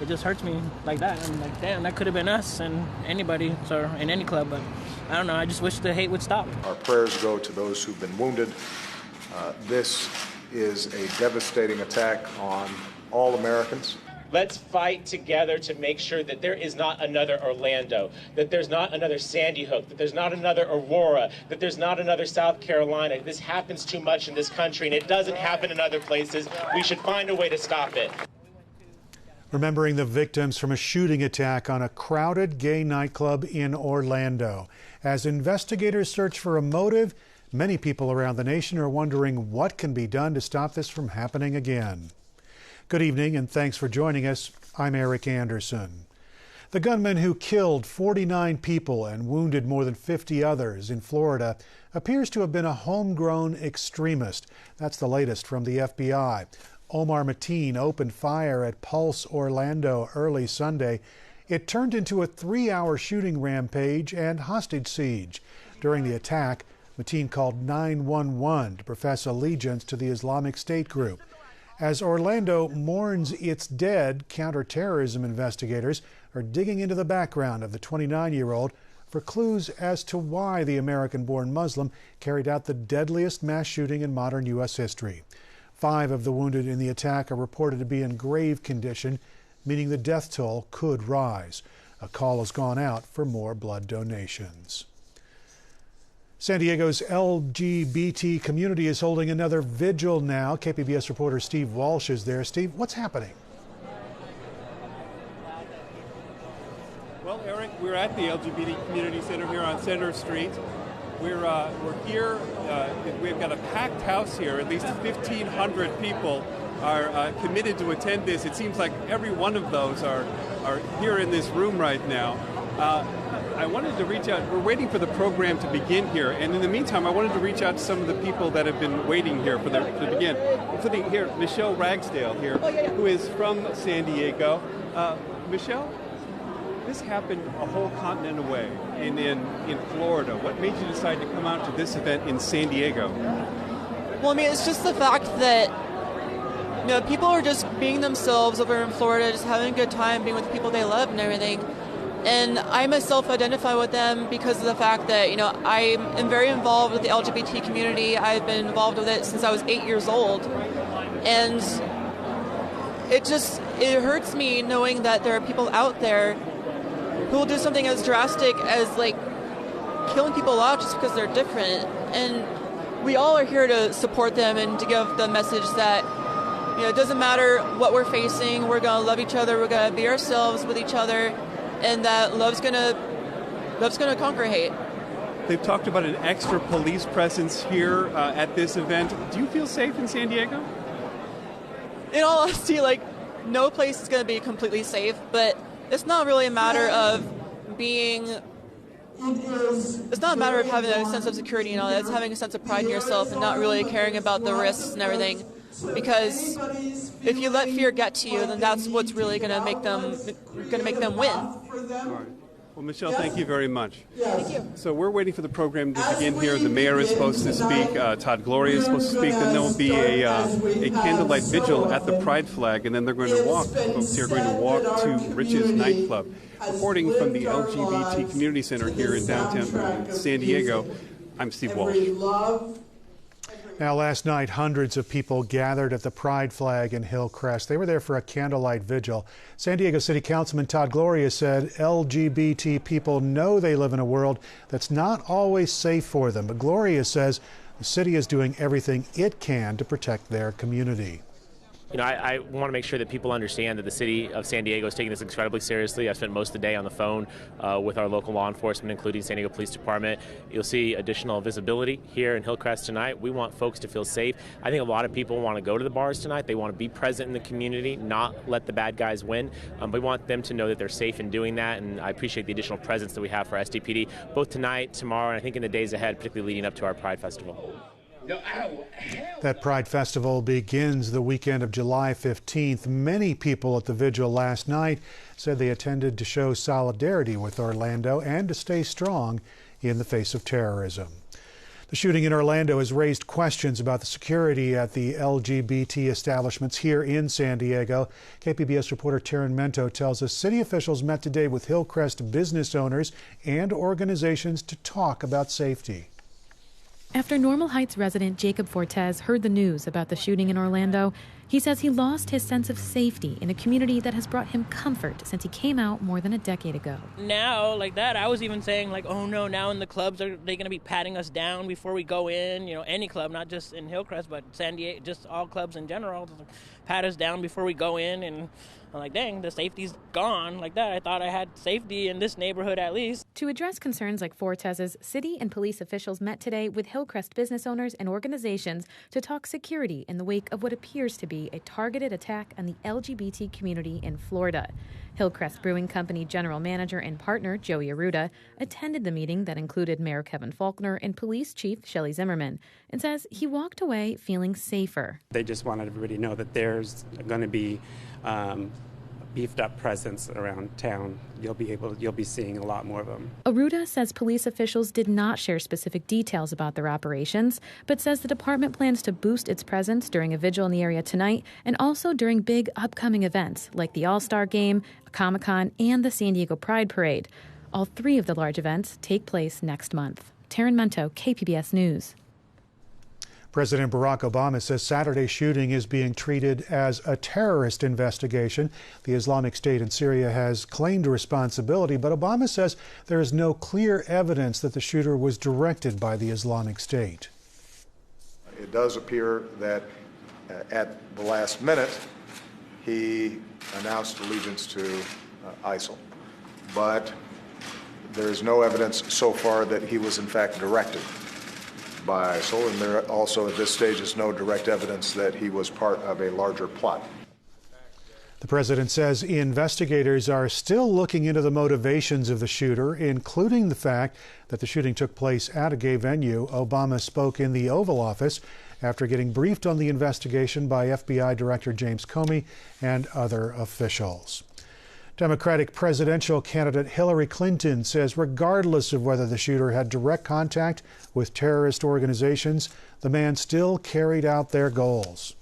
It just hurts me like that. I'm like, damn, that could have been us and anybody, or in any club, but I don't know. I just wish the hate would stop. Our prayers go to those who've been wounded. This is a devastating attack on all Americans. Let's fight together to make sure that there is not another Orlando, that there's not another Sandy Hook, that there's not another Aurora, that there's not another South Carolina. This happens too much in this country, and it doesn't happen in other places. We should find a way to stop it. Remembering the victims from a shooting attack on a crowded gay nightclub in Orlando. As investigators search for a motive, many people around the nation are wondering what can be done to stop this from happening again. Good evening and thanks for joining us. I'm Eric Anderson. The gunman who killed 49 people and wounded more than 50 others in Florida appears to have been a homegrown extremist. That's the latest from the FBI. Omar Mateen opened fire at Pulse Orlando early Sunday. It turned into a 3-hour shooting rampage and hostage siege. During the attack, Mateen called 911 to profess allegiance to the Islamic State group. As Orlando mourns its dead, counterterrorism investigators are digging into the background of the 29-year-old for clues as to why the American-born Muslim carried out the deadliest mass shooting in modern U.S. history. 5 of the wounded in the attack are reported to be in grave condition, meaning the death toll could rise. A call has gone out for more blood donations. San Diego's LGBT community is holding another vigil now. KPBS reporter Steve Walsh is there. Steve, what's happening? Well, Eric, we're at the LGBT Community Center here on Center Street. We're here. We've got a packed house here. At least 1,500 people are committed to attend this. It seems like every one of those are here in this room right now. I wanted to reach out. We're waiting for the program to begin here, and in the meantime, I wanted to reach out to some of the people that have been waiting here to begin, including here Michelle Ragsdale here, who is from San Diego. Michelle, this happened a whole continent away in Florida. What made you decide to come out to this event in San Diego? Well, I mean, it's just the fact that people are just being themselves over in Florida, just having a good time, being with the people they love and everything. And I myself identify with them because of the fact that, I am very involved with the LGBT community. I've been involved with it since I was 8 years old. And it hurts me knowing that there are people out there who will do something as drastic as, killing people off just because they're different. And we all are here to support them and to give the message that, it doesn't matter what we're facing. We're going to love each other. We're going to be ourselves with each other. And that love's gonna conquer hate. They've talked about an extra police presence here at this event. Do you feel safe in San Diego? In all honesty, no place is gonna be completely safe, but it's not really a matter of it's not a matter of having a sense of security and all that. It's having a sense of pride in yourself and not really caring about the risks and everything. Because if you let fear get to you, then that's what's really going to make them win. All right. Well, Michelle, thank you very much. Thank you. So we're waiting for the program to begin here. The mayor is supposed to speak. Todd Gloria is supposed to speak. Then there will be a candlelight vigil at the Pride flag, and then they're going to walk. Folks here are going to walk to Rich's nightclub. Reporting from the LGBT Community Center here in downtown San Diego, I'm Steve Walsh. Now, last night, hundreds of people gathered at the Pride flag in Hillcrest. They were there for a candlelight vigil. San Diego City Councilman Todd Gloria said LGBT people know they live in a world that's not always safe for them. But Gloria says the city is doing everything it can to protect their community. I want to make sure that people understand that the city of San Diego is taking this incredibly seriously. I've spent most of the day on the phone with our local law enforcement, including San Diego Police Department. You'll see additional visibility here in Hillcrest tonight. We want folks to feel safe. I think a lot of people want to go to the bars tonight. They want to be present in the community, not let the bad guys win. We want them to know that they're safe in doing that, and I appreciate the additional presence that we have for SDPD, both tonight, tomorrow, and I think in the days ahead, particularly leading up to our Pride Festival. That Pride Festival begins the weekend of July 15th. Many people at the vigil last night said they attended to show solidarity with Orlando and to stay strong in the face of terrorism. The shooting in Orlando has raised questions about the security at the LGBT establishments here in San Diego. KPBS reporter Taryn Mento tells us city officials met today with Hillcrest business owners and organizations to talk about safety. After Normal Heights resident Jacob Fortes heard the news about the shooting in Orlando, he says he lost his sense of safety in a community that has brought him comfort since he came out more than a decade ago. Now, like that, I was even saying, like, oh no, now in the clubs, are they going to be patting us down before we go in? You know, any club, not just in Hillcrest, but San Diego, just all clubs in general, pat us down before we go in. And I'm like, dang, the safety's gone like that. I thought I had safety in this neighborhood at least. To address concerns like Fortes's, city and police officials met today with Hillcrest business owners and organizations to talk security in the wake of what appears to be a targeted attack on the LGBT community in Florida. Hillcrest Brewing Company general manager and partner Joey Arruda attended the meeting that included Mayor Kevin Faulconer and Police Chief Shelley Zimmerman and says he walked away feeling safer. They just wanted everybody to know that there's going to be beefed up presence around town. You'll be seeing a lot more of them. Arruda says police officials did not share specific details about their operations, but says the department plans to boost its presence during a vigil in the area tonight and also during big upcoming events like the All-Star Game, Comic-Con, and the San Diego Pride Parade. All three of the large events take place next month. Taryn Mento, KPBS News. President Barack Obama says Saturday's shooting is being treated as a terrorist investigation. The Islamic State in Syria has claimed responsibility, but Obama says there is no clear evidence that the shooter was directed by the Islamic State. It does appear that at the last minute he announced allegiance to ISIL, but there is no evidence so far that he was in fact directed by ISIL, and there also at this stage is no direct evidence that he was part of a larger plot. The president says investigators are still looking into the motivations of the shooter, including the fact that the shooting took place at a gay venue. Obama spoke in the Oval Office after getting briefed on the investigation by FBI Director James Comey and other officials. Democratic presidential candidate Hillary Clinton says regardless of whether the shooter had direct contact with terrorist organizations, the man still carried out their goals.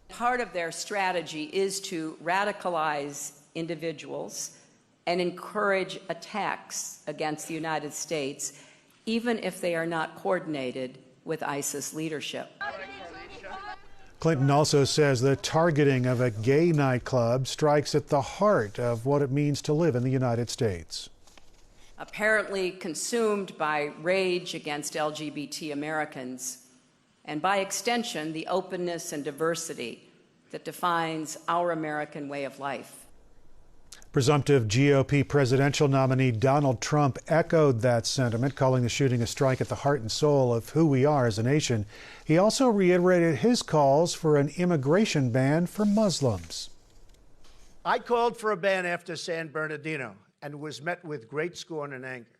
Part of their strategy is to radicalize individuals and encourage attacks against the United States, even if they are not coordinated with ISIS leadership. Clinton also says the targeting of a gay nightclub strikes at the heart of what it means to live in the United States. Apparently consumed by rage against LGBT Americans, and by extension, the openness and diversity that defines our American way of life. Presumptive GOP presidential nominee Donald Trump echoed that sentiment, calling the shooting a strike at the heart and soul of who we are as a nation. He also reiterated his calls for an immigration ban for Muslims. I called for a ban after San Bernardino and was met with great scorn and anger.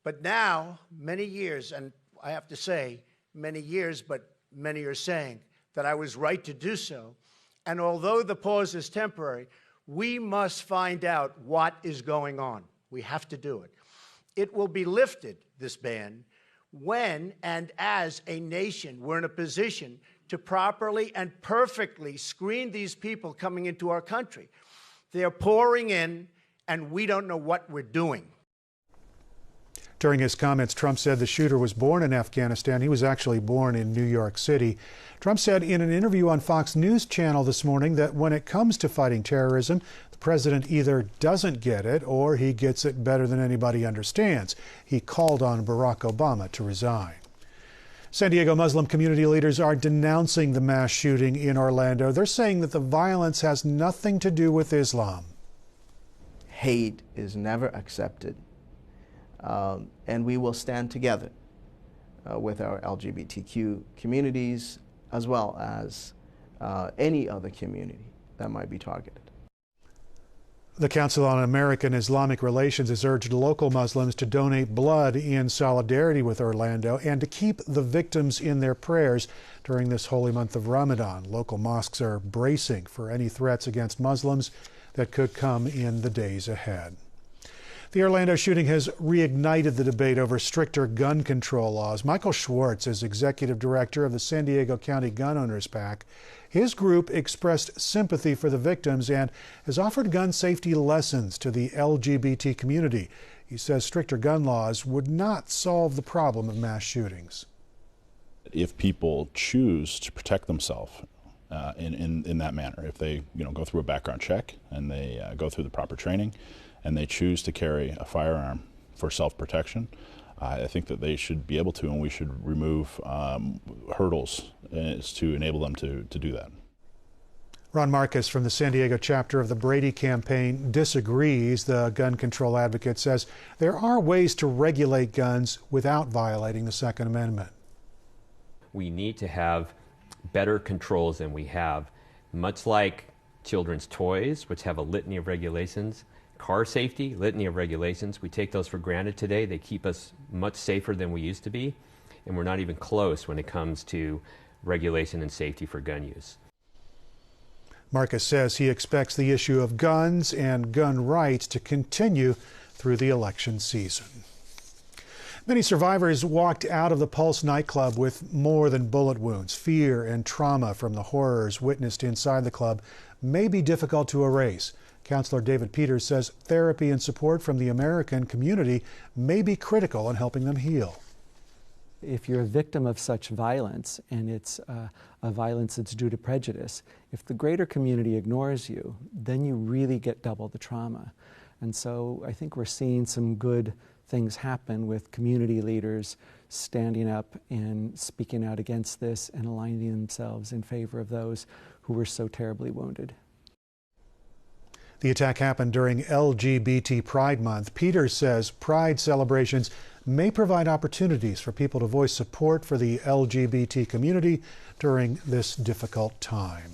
But now, many years, and I have to say many years, but many are saying that I was right to do so. And although the pause is temporary, we must find out what is going on. We have to do it. It will be lifted, this ban, when and as a nation we're in a position to properly and perfectly screen these people coming into our country. They're pouring in, and we don't know what we're doing. During his comments, Trump said the shooter was born in Afghanistan. He was actually born in New York City. Trump said in an interview on Fox News Channel this morning that when it comes to fighting terrorism, the president either doesn't get it or he gets it better than anybody understands. He called on Barack Obama to resign. San Diego Muslim community leaders are denouncing the mass shooting in Orlando. They're saying that the violence has nothing to do with Islam. Hate is never accepted. And we will stand together with our LGBTQ communities as well as any other community that might be targeted. The Council on American Islamic Relations has urged local Muslims to donate blood in solidarity with Orlando and to keep the victims in their prayers during this holy month of Ramadan. Local mosques are bracing for any threats against Muslims that could come in the days ahead. The Orlando shooting has reignited the debate over stricter gun control laws. Michael Schwartz is executive director of the San Diego County Gun Owners PAC. His group expressed sympathy for the victims and has offered gun safety lessons to the LGBT community. He says stricter gun laws would not solve the problem of mass shootings. If people choose to protect themselves in that manner, if they go through a background check and they go through the proper training and they choose to carry a firearm for self-protection, I think that they should be able to, and we should remove hurdles to enable them to do that. Ron Marcus from the San Diego chapter of the Brady campaign disagrees. The gun control advocate says there are ways to regulate guns without violating the Second Amendment. We need to have better controls than we have, much like children's toys, which have a litany of regulations. Car safety, litany of regulations. We take those for granted today. They keep us much safer than we used to be, and we're not even close when it comes to regulation and safety for gun use. Marcus says he expects the issue of guns and gun rights to continue through the election season. Many survivors walked out of the Pulse nightclub with more than bullet wounds. Fear and trauma from the horrors witnessed inside the club may be difficult to erase. Counselor David Peters says therapy and support from the American community may be critical in helping them heal. If you're a victim of such violence, and it's a violence that's due to prejudice, if the greater community ignores you, then you really get double the trauma. And so I think we're seeing some good things happen with community leaders standing up and speaking out against this and aligning themselves in favor of those who were so terribly wounded. The attack happened during LGBT Pride Month. Peters says Pride celebrations may provide opportunities for people to voice support for the LGBT community during this difficult time.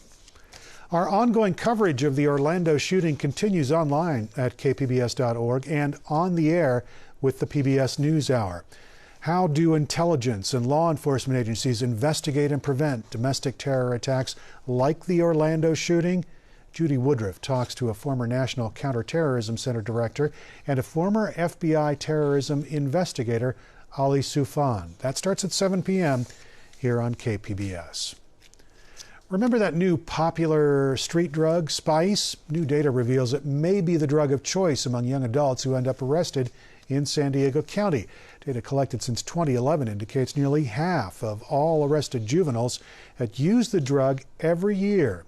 Our ongoing coverage of the Orlando shooting continues online at kpbs.org and on the air with the PBS NewsHour. How do intelligence and law enforcement agencies investigate and prevent domestic terror attacks like the Orlando shooting? Judy Woodruff talks to a former National Counterterrorism Center director and a former FBI terrorism investigator, Ali Soufan. That starts at 7 p.m. here on KPBS. Remember that new popular street drug, Spice? New data reveals it may be the drug of choice among young adults who end up arrested in San Diego County. Data collected since 2011 indicates nearly half of all arrested juveniles had used the drug every year.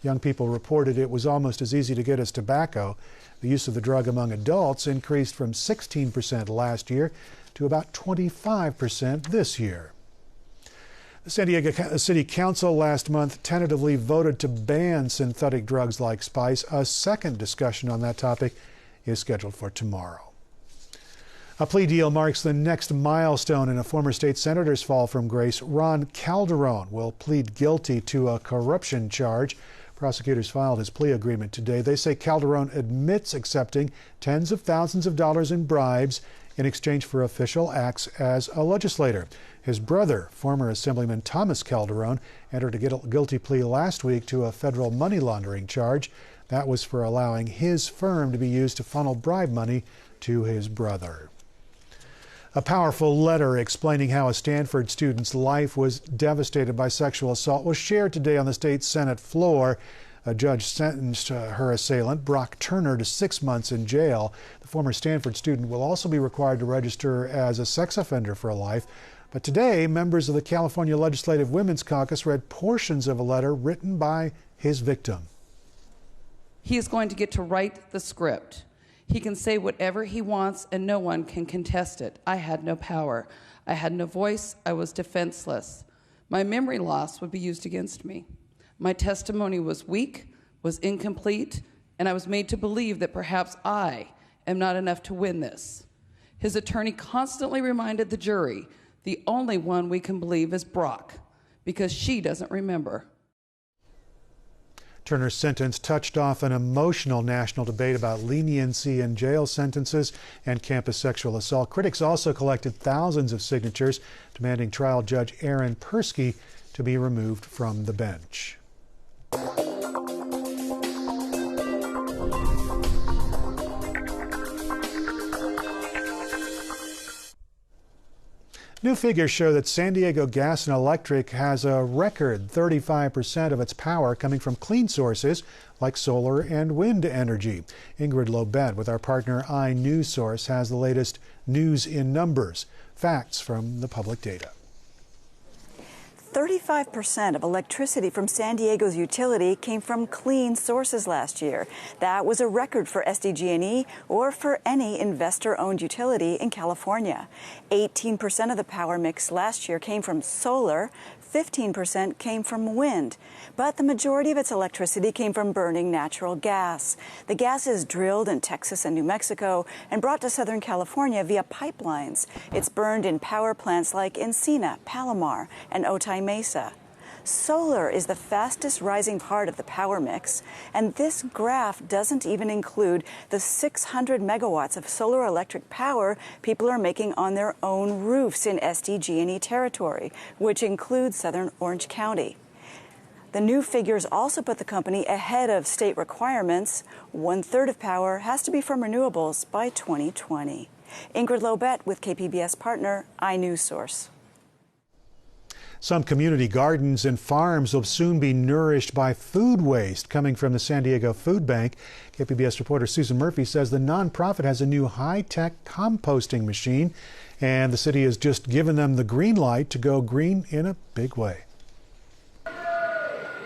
Young people reported it was almost as easy to get as tobacco. The use of the drug among adults increased from 16% last year to about 25% this year. The San Diego City Council last month tentatively voted to ban synthetic drugs like Spice. A second discussion on that topic is scheduled for tomorrow. A plea deal marks the next milestone in a former state senator's fall from grace. Ron Calderon will plead guilty to a corruption charge. Prosecutors filed his plea agreement today. They say Calderon admits accepting tens of thousands of dollars in bribes in exchange for official acts as a legislator. His brother, former Assemblyman Thomas Calderon, entered a guilty plea last week to a federal money laundering charge. That was for allowing his firm to be used to funnel bribe money to his brother. A powerful letter explaining how a Stanford student's life was devastated by sexual assault was shared today on the state Senate floor. A judge sentenced her assailant, Brock Turner, to 6 months in jail. The former Stanford student will also be required to register as a sex offender for life. But today, members of the California Legislative Women's Caucus read portions of a letter written by his victim. He is going to get to write the script. He can say whatever he wants and no one can contest it. I had no power. I had no voice. I was defenseless. My memory loss would be used against me. My testimony was weak, was incomplete, and I was made to believe that perhaps I am not enough to win this. His attorney constantly reminded the jury, the only one we can believe is Brock, because she doesn't remember. Turner's sentence touched off an emotional national debate about leniency in jail sentences and campus sexual assault. Critics also collected thousands of signatures demanding trial judge Aaron Persky to be removed from the bench. New figures show that San Diego Gas and Electric has a record 35% of its power coming from clean sources like solar and wind energy. Ingrid Lobet with our partner iNewsSource has the latest news in numbers, facts from the public data. 35% of electricity from San Diego's utility came from clean sources last year. That was a record for SDG&E or for any investor-owned utility in California. 18% of the power mix last year came from solar, 15% came from wind, but the majority of its electricity came from burning natural gas. The gas is drilled in Texas and New Mexico and brought to Southern California via pipelines. It's burned in power plants like Encina, Palomar, and Otay Mesa. Solar is the fastest rising part of the power mix, and this graph doesn't even include the 600 megawatts of solar electric power people are making on their own roofs in SDG&E territory, which includes southern Orange County. The new figures also put the company ahead of state requirements. 1/3 of power has to be from renewables by 2020. Ingrid Lobet with KPBS partner iNewsSource. Some community gardens and farms will soon be nourished by food waste coming from the San Diego Food Bank. KPBS reporter Susan Murphy says the nonprofit has a new high-tech composting machine, and the city has just given them the green light to go green in a big way.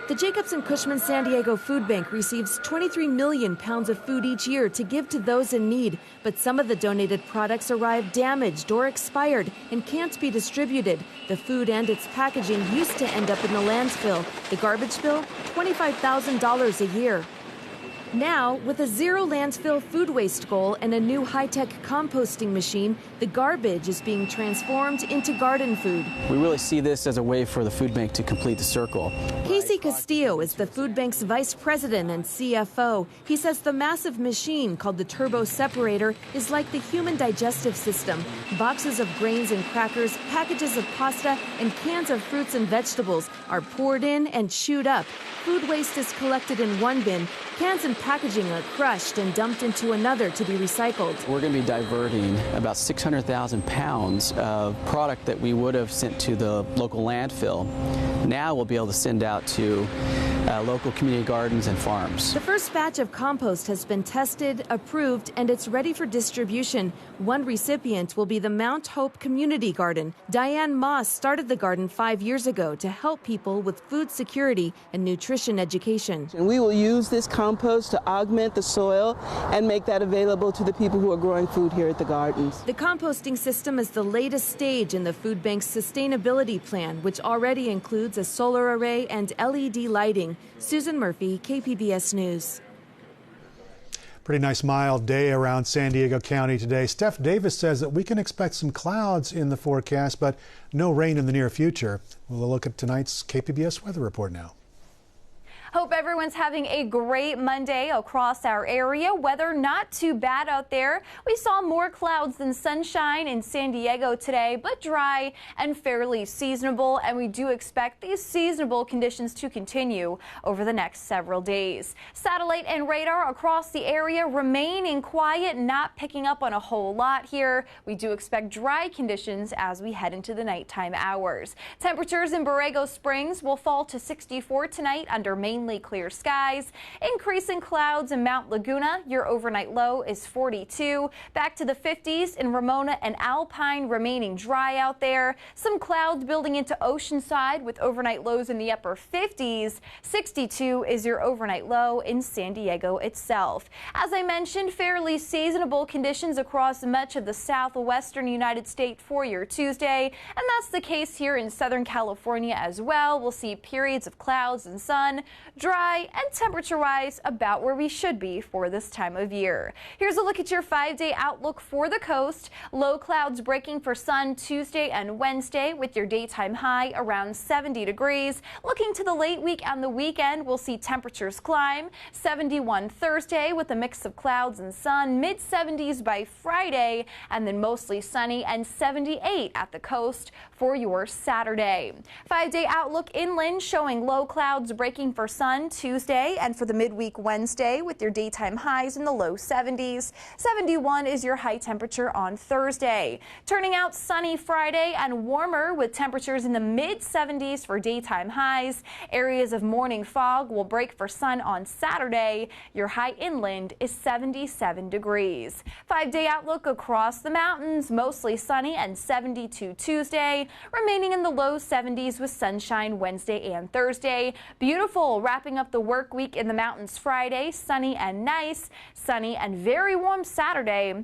The Jacobs and Cushman San Diego Food Bank receives 23 million pounds of food each year to give to those in need, but some of the donated products arrive damaged or expired and can't be distributed. The food and its packaging used to end up in the landfill. The garbage bill, $25,000 a year. Now, with a zero landfill food waste goal and a new high-tech composting machine, the garbage is being transformed into garden food. We really see this as a way for the food bank to complete the circle. Casey Castillo is the food bank's vice president and CFO. He says the massive machine called the turbo separator is like the human digestive system. Boxes of grains and crackers, packages of pasta, and cans of fruits and vegetables are poured in and chewed up. Food waste is collected in one bin. Cans and packaging are crushed and dumped into another to be recycled. We're going to be diverting about 600,000 pounds of product that we would have sent to the local landfill. Now we'll be able to send out to local community gardens and farms. The first batch of compost has been tested, approved, and it's ready for distribution. One recipient will be the Mount Hope Community Garden. Diane Moss started the garden 5 years ago to help people with food security and nutrition education. And we will use this compost to augment the soil and make that available to the people who are growing food here at the gardens. The composting system is the latest stage in the food bank's sustainability plan, which already includes a solar array and LED lighting. Susan Murphy, KPBS News. Pretty nice mild day around San Diego County today. Steph Davis says that we can expect some clouds in the forecast, but no rain in the near future. We'll look at tonight's KPBS weather report now. Hope everyone's having a great Monday across our area. Weather not too bad out there. We saw more clouds than sunshine in San Diego today, but dry and fairly seasonable. And we do expect these seasonable conditions to continue over the next several days. Satellite and radar across the area remaining quiet, not picking up on a whole lot here. We do expect dry conditions as we head into the nighttime hours. Temperatures in Borrego Springs will fall to 64 tonight under mainly clear skies. Increasing clouds in Mount Laguna. Your overnight low is 42. Back to the 50s in Ramona and Alpine, remaining dry out there. Some clouds building into Oceanside with overnight lows in the upper 50s. 62 is your overnight low in San Diego itself. As I mentioned, fairly seasonable conditions across much of the southwestern United States for your Tuesday, and that's the case here in Southern California as well. We'll see periods of clouds and sun, dry, and temperature-wise about where we should be for this time of year. Here's a look at your 5-day outlook for the coast. Low clouds breaking for sun Tuesday and Wednesday with your daytime high around 70 degrees. Looking to the late week and the weekend, we'll see temperatures climb. 71 Thursday with a mix of clouds and sun, mid-70s by Friday, and then mostly sunny and 78 at the coast for your Saturday. 5-day outlook inland showing low clouds breaking for sun sun Tuesday and for the midweek Wednesday with your daytime highs in the low 70s. 71 is your high temperature on Thursday. Turning out sunny Friday and warmer with temperatures in the mid 70s for daytime highs. Areas of morning fog will break for sun on Saturday. Your high inland is 77 degrees. 5-day outlook across the mountains, mostly sunny and 72 Tuesday, remaining in the low 70s with sunshine Wednesday and Thursday. Beautiful wrapping up the work week in the mountains Friday, sunny and nice, sunny and very warm Saturday,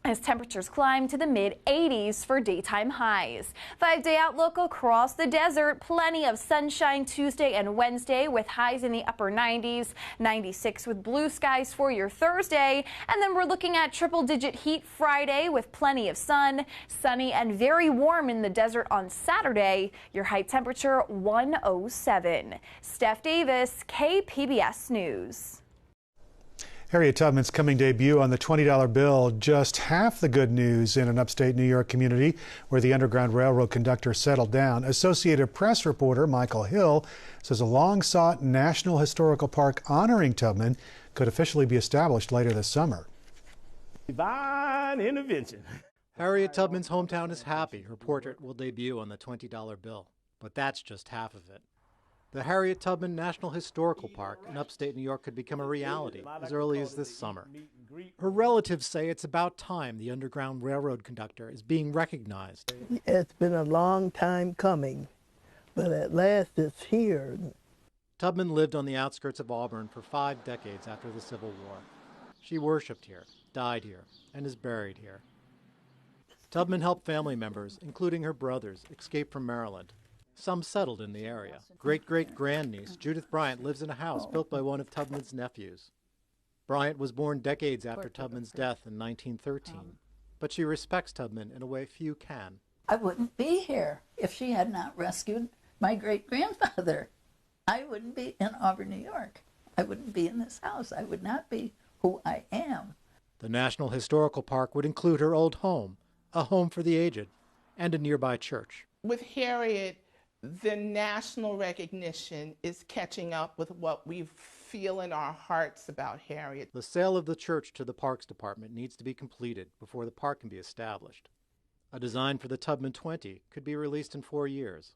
as temperatures climb to the mid-80s for daytime highs. 5-day outlook across the desert, plenty of sunshine Tuesday and Wednesday with highs in the upper 90s, 96 with blue skies for your Thursday. And then we're looking at triple-digit heat Friday with plenty of sun, sunny and very warm in the desert on Saturday. Your high temperature 107. Steph Davis, KPBS News. Harriet Tubman's coming debut on the $20 bill, just half the good news in an upstate New York community where the Underground Railroad conductor settled down. Associated Press reporter Michael Hill says a long-sought National Historical Park honoring Tubman could officially be established later this summer. Divine intervention. Harriet Tubman's hometown is happy her portrait will debut on the $20 bill, but that's just half of it. The Harriet Tubman National Historical Park in upstate New York could become a reality as early as this summer. Her relatives say it's about time the Underground Railroad conductor is being recognized. It's been a long time coming, but at last it's here. Tubman lived on the outskirts of Auburn for 5 decades after the Civil War. She worshiped here, died here, and is buried here. Tubman helped family members, including her brothers, escape from Maryland. Some settled in the area. Great-great-grandniece Judith Bryant lives in a house built by one of Tubman's nephews. Bryant was born decades after Tubman's death in 1913, but she respects Tubman in a way few can. I wouldn't be here if she had not rescued my great-grandfather. I wouldn't be in Auburn, New York. I wouldn't be in this house. I would not be who I am. The National Historical Park would include her old home, a home for the aged, and a nearby church. With Harriet, the national recognition is catching up with what we feel in our hearts about Harriet. The sale of the church to the Parks Department needs to be completed before the park can be established. A design for the Tubman 20 could be released in 4 years.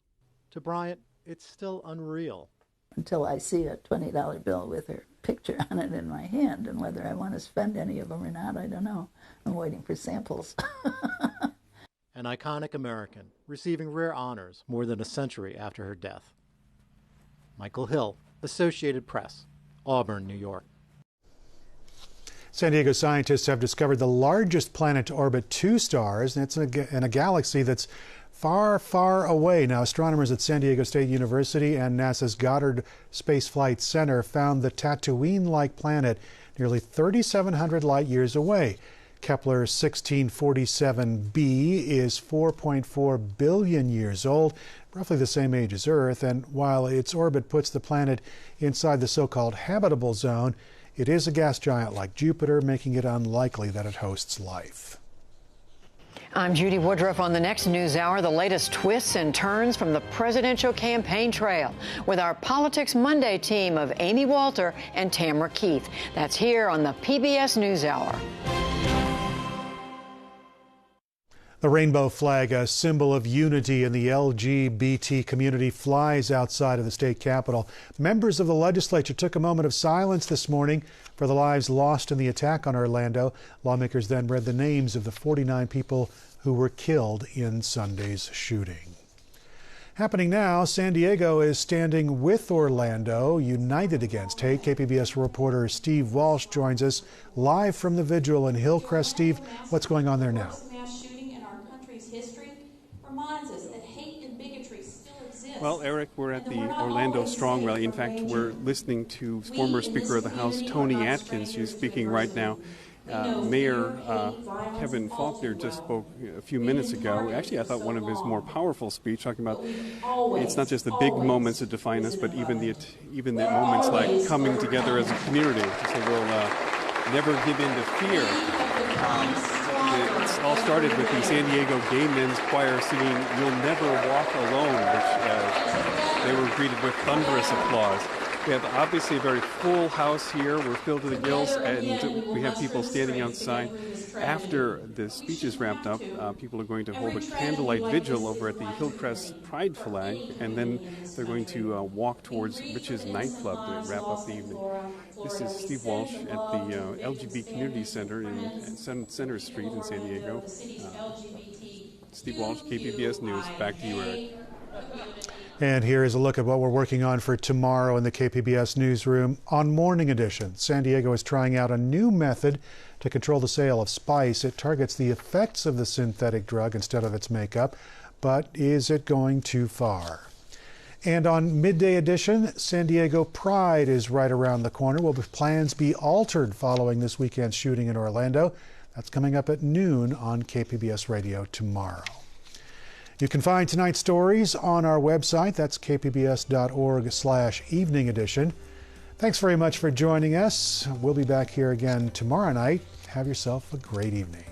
To Bryant, it's still unreal. Until I see a $20 bill with her picture on it in my hand, and whether I want to spend any of them or not, I don't know. I'm waiting for samples. An iconic American, receiving rare honors more than a century after her death. Michael Hill, Associated Press, Auburn, New York. San Diego scientists have discovered the largest planet to orbit 2 stars, and it's in a galaxy that's far, far away. Now, astronomers at San Diego State University and NASA's Goddard Space Flight Center found the Tatooine-like planet nearly 3,700 light years away. Kepler 1647b is 4.4 billion years old, roughly the same age as Earth, and while its orbit puts the planet inside the so-called habitable zone, it is a gas giant like Jupiter, making it unlikely that it hosts life. I'm Judy Woodruff on the next News Hour, the latest twists and turns from the presidential campaign trail with our Politics Monday team of Amy Walter and Tamara Keith. That's here on the PBS News Hour. The rainbow flag, a symbol of unity in the LGBT community, flies outside of the state capitol. Members of the legislature took a moment of silence this morning for the lives lost in the attack on Orlando. Lawmakers then read the names of the 49 people who were killed in Sunday's shooting. Happening now, San Diego is standing with Orlando, united against hate. KPBS reporter Steve Walsh joins us live from the Vigil in Hillcrest. Steve, what's going on there now? Well, Eric, we're at the Orlando Strong Rally. In fact, we're listening to former Speaker of the House Tony Atkins, who's speaking right now. Mayor Kevin Faulkner just spoke a few minutes ago. Actually, I thought one of his more powerful speech, talking about it's not just the big moments that define us, but even the moments like coming together as a community. So we'll never give in to fear. It all started with the San Diego Gay Men's Choir singing "You'll Never Walk Alone," which they were greeted with thunderous applause. We have obviously a very full house here. We're filled to the gills, and we have people standing outside. After the speech is wrapped up, people are going to hold a candlelight vigil over at the Hillcrest Pride flag, and then they're going to walk towards Rich's nightclub to wrap up the evening. This is Steve Walsh at the LGBT Community Center in Center Street in San Diego. Steve Walsh, KPBS News. Back to you, Eric. And here is a look at what we're working on for tomorrow in the KPBS newsroom. On Morning Edition, San Diego is trying out a new method to control the sale of spice. It targets the effects of the synthetic drug instead of its makeup. But is it going too far? And on Midday Edition, San Diego Pride is right around the corner. Will plans be altered following this weekend's shooting in Orlando? That's coming up at noon on KPBS Radio tomorrow. You can find tonight's stories on our website. That's kpbs.org/evening edition. Thanks very much for joining us. We'll be back here again tomorrow night. Have yourself a great evening.